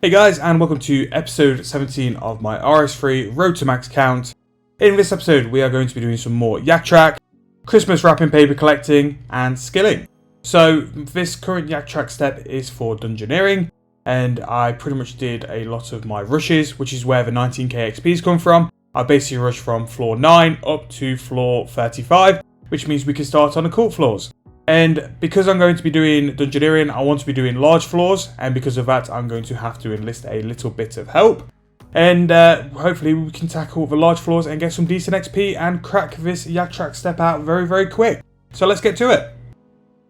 Hey guys, and welcome to episode 17 of my RS3 Road to Max account. In this episode, we are going to be doing some more yak track, Christmas wrapping paper collecting, and skilling. So this current yak track step is for dungeoneering, and I pretty much did a lot of my rushes, which is where the 19k XP's come from. I basically rushed from floor 9 up to floor 35, which means we can start on the cult floors. And because I'm going to be doing dungeoneering, I want to be doing large floors, and because of that, I'm going to have to enlist a little bit of help. And hopefully we can tackle the large floors and get some decent XP and crack this yak track step out very, very quick. So let's get to it.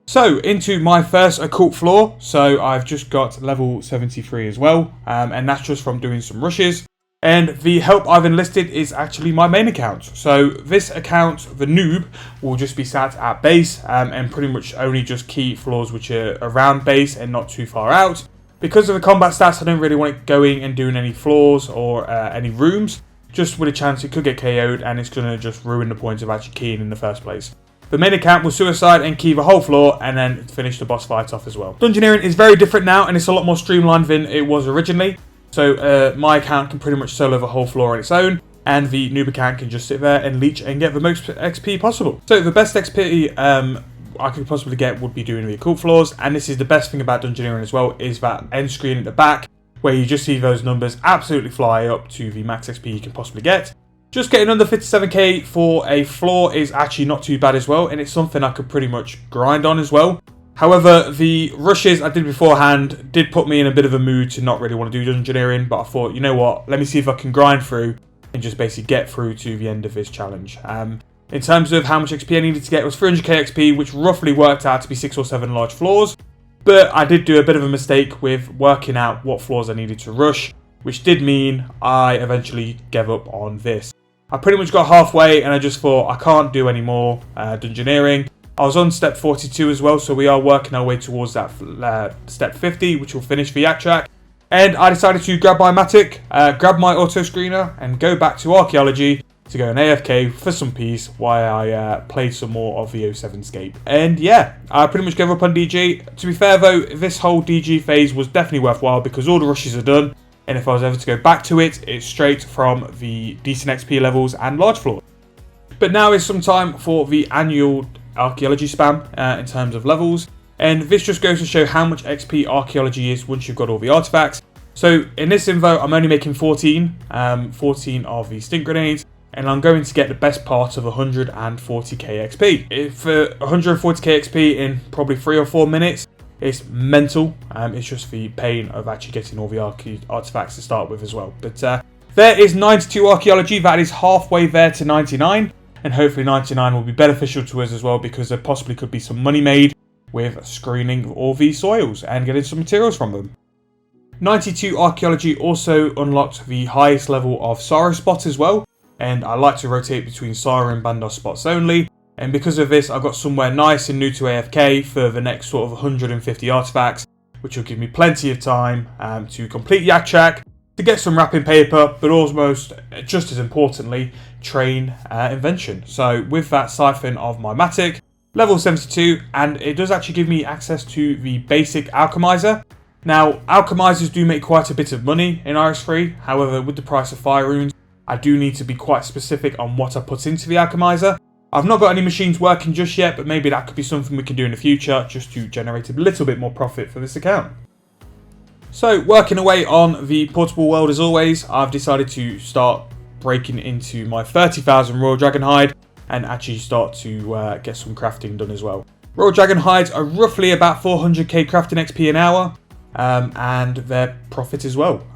So into my first occult floor. So I've just got level 73 as well, and that's just from doing some rushes. And the help I've enlisted is actually my main account. So this account, the noob, will just be sat at base and pretty much only just key floors which are around base and not too far out. Because of the combat stats, I don't really want it going and doing any floors or any rooms. Just with a chance it could get KO'd and it's going to just ruin the point of actually keying in the first place. The main account will suicide and key the whole floor and then finish the boss fight off as well. Dungeoneering is very different now and it's a lot more streamlined than it was originally. So my account can pretty much solo the whole floor on its own, and the noob account can just sit there and leech and get the most XP possible. So the best XP I could possibly get would be doing the occult floors, and this is the best thing about dungeoneering as well, is that end screen at the back, where you just see those numbers absolutely fly up to the max XP you can possibly get. Just getting under 57k for a floor is actually not too bad as well, and it's something I could pretty much grind on as well. However, the rushes I did beforehand did put me in a bit of a mood to not really want to do dungeoneering, but I thought, you know what, let me see if I can grind through and just basically get through to the end of this challenge. In terms of how much XP I needed to get, it was 300k XP, which roughly worked out to be 6 or 7 large floors. But I did do a bit of a mistake with working out what floors I needed to rush, which did mean I eventually gave up on this. I pretty much got halfway and I just thought I can't do any more dungeoneering. I was on step 42 as well, so we are working our way towards that step 50, which will finish the yak track. And I decided to grab my Matic, grab my auto screener, and go back to archaeology to go an AFK for some peace while I played some more of the 07 Scape. And yeah, I pretty much gave up on DG. To be fair though, this whole DG phase was definitely worthwhile because all the rushes are done. And if I was ever to go back to it, it's straight from the decent XP levels and large floors. But now is some time for the annual archaeology spam in terms of levels, and this just goes to show how much XP archaeology is once you've got all the artifacts. So in this info I'm only making 14 of the stink grenades, and I'm going to get the best part of 140k XP. For 140k XP in probably 3 or 4 minutes, it's mental. It's just the pain of actually getting all the artifacts to start with as well. But there is 92 archaeology, that is halfway there to 99. And hopefully 99 will be beneficial to us as well, because there possibly could be some money made with screening all these soils and getting some materials from them. 92 archaeology also unlocked the highest level of Sorrow spot as well, and I like to rotate between Sorrow and Bandos spots only, and because of this I got somewhere nice and new to AFK for the next sort of 150 artifacts, which will give me plenty of time to complete yak track, to get some wrapping paper, but almost just as importantly, train invention. So with that siphon of my Matic, level 72, and it does actually give me access to the basic alchemizer. Now, alchemizers do make quite a bit of money in RS3, however, with the price of fire runes, I do need to be quite specific on what I put into the alchemizer. I've not got any machines working just yet, but maybe that could be something we can do in the future, just to generate a little bit more profit for this account. So, working away on the portable world as always, I've decided to start breaking into my 30,000 Royal Dragon Hide and actually start to get some crafting done as well. Royal Dragon Hides are roughly about 400k crafting XP an hour, and their profit as well.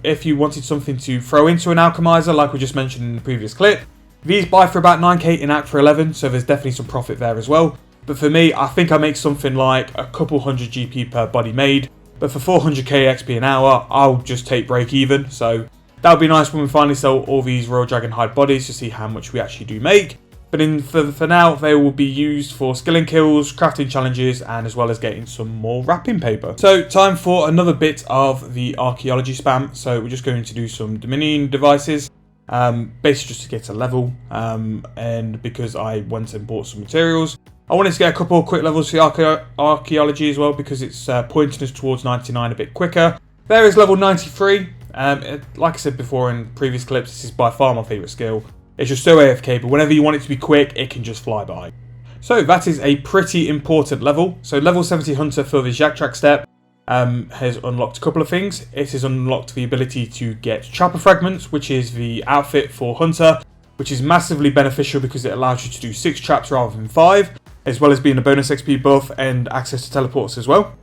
If you wanted something to throw into an alchemizer, like we just mentioned in the previous clip, these buy for about 9k in Act for 11, so there's definitely some profit there as well. But for me, I think I make something like a couple hundred GP per body made. But for 400k XP an hour, I'll just take break even. So that would be nice when we finally sell all these Royal Dragon Hide bodies to see how much we actually do make. But for now, they will be used for skilling kills, crafting challenges, and as well as getting some more wrapping paper. So time for another bit of the archaeology spam. So we're just going to do some Dominion devices. Basically just to get a level, and because I went and bought some materials. I wanted to get a couple of quick levels for the archaeology as well, because it's pointing us towards 99 a bit quicker There is level 93. Like I said before in previous clips, this is by far my favourite skill. It's just so AFK, but whenever you want it to be quick, it can just fly by. So that is a pretty important level. So level 70 Hunter for this Yak Track step has unlocked a couple of things. It has unlocked the ability to get Trapper Fragments, which is the outfit for Hunter, which is massively beneficial because it allows you to do 6 traps rather than 5, as well as being a bonus XP buff and access to teleports as well.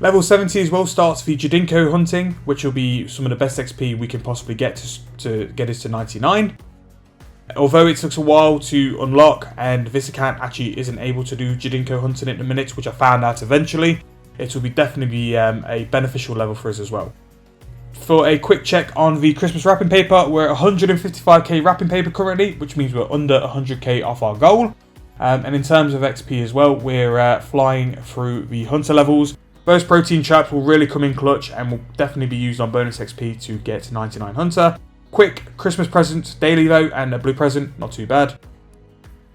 Level 70 as well starts the Jadinko hunting, which will be some of the best XP we can possibly get to get us to 99. Although it took a while to unlock, and this account actually isn't able to do Jadinko hunting at the minute, which I found out eventually, it will definitely be a beneficial level for us as well. For a quick check on the Christmas wrapping paper, we're at 155k wrapping paper currently, which means we're under 100k off our goal. And in terms of XP as well, we're flying through the hunter levels. Those protein traps will really come in clutch and will definitely be used on bonus XP to get to 99 hunter. Quick Christmas present daily though, and a blue present, not too bad.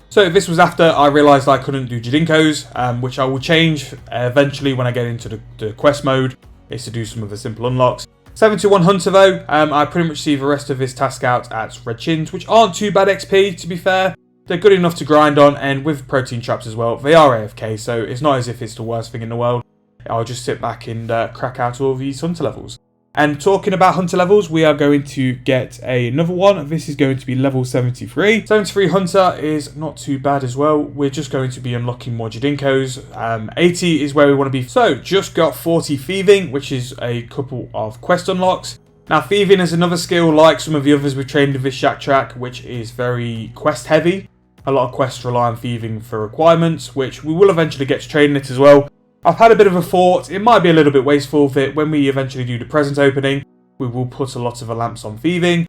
So this was after I realised I couldn't do Jadinkos, which I will change eventually when I get into the quest mode, is to do some of the simple unlocks. 71 Hunter though, I pretty much see the rest of this task out at Red Chins, which aren't too bad XP to be fair. They're good enough to grind on, and with protein traps as well, they are AFK, so it's not as if it's the worst thing in the world. I'll just sit back and crack out all these hunter levels. And talking about hunter levels, we are going to get another one. This is going to be level 73. 73 hunter is not too bad as well. We're just going to be unlocking more Jadinkos. 80 is where we want to be. So just got 40 thieving, which is a couple of quest unlocks. Now thieving is another skill like some of the others we've trained in this Yak Track, which is very quest heavy. A lot of quests rely on thieving for requirements, which we will eventually get to train it as well. I've had a bit of a thought, it might be a little bit wasteful that when we eventually do the present opening, we will put a lot of the lamps on thieving,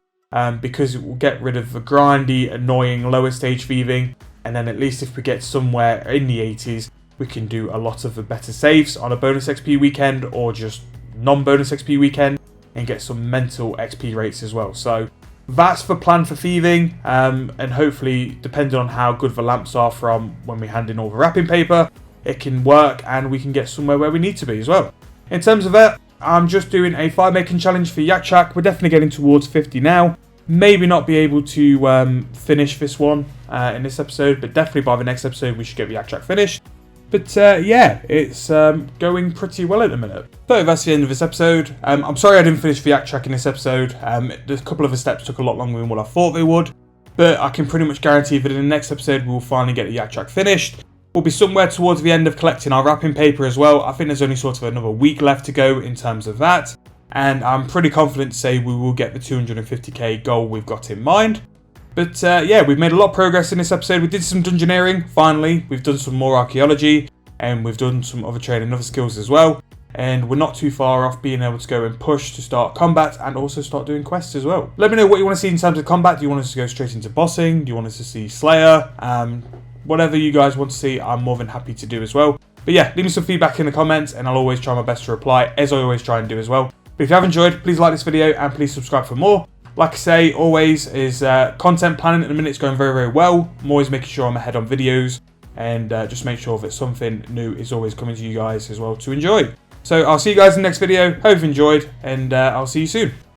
because it will get rid of the grindy, annoying lower stage thieving, and then at least if we get somewhere in the 80s, we can do a lot of the better saves on a bonus XP weekend or just non-bonus XP weekend and get some mental XP rates as well. So that's the plan for thieving, and hopefully, depending on how good the lamps are from when we hand in all the wrapping paper, it can work and we can get somewhere where we need to be as well. In terms of that, I'm just doing a fire making challenge for Yak Track. We're definitely getting towards 50 now. Maybe not be able to finish this one in this episode, but definitely by the next episode we should get the Yak Track finished. But yeah, it's going pretty well at the minute. So that's the end of this episode. I'm sorry I didn't finish the Yak Track in this episode. A couple of the steps took a lot longer than what I thought they would, but I can pretty much guarantee that in the next episode we will finally get the Yak Track finished. We'll be somewhere towards the end of collecting our wrapping paper as well. I think there's only sort of another week left to go in terms of that. And I'm pretty confident to say we will get the 250k goal we've got in mind. But yeah, we've made a lot of progress in this episode. We did some dungeoneering, finally. We've done some more archaeology. And we've done some other training, other skills as well. And we're not too far off being able to go and push to start combat and also start doing quests as well. Let me know what you want to see in terms of combat. Do you want us to go straight into bossing? Do you want us to see Slayer? Whatever you guys want to see, I'm more than happy to do as well. But yeah, leave me some feedback in the comments and I'll always try my best to reply, as I always try and do as well. But if you have enjoyed, please like this video and please subscribe for more. Like I say, always is content planning at the minute is going very, very well. I'm always making sure I'm ahead on videos and just make sure that something new is always coming to you guys as well to enjoy. So I'll see you guys in the next video. Hope you've enjoyed and I'll see you soon.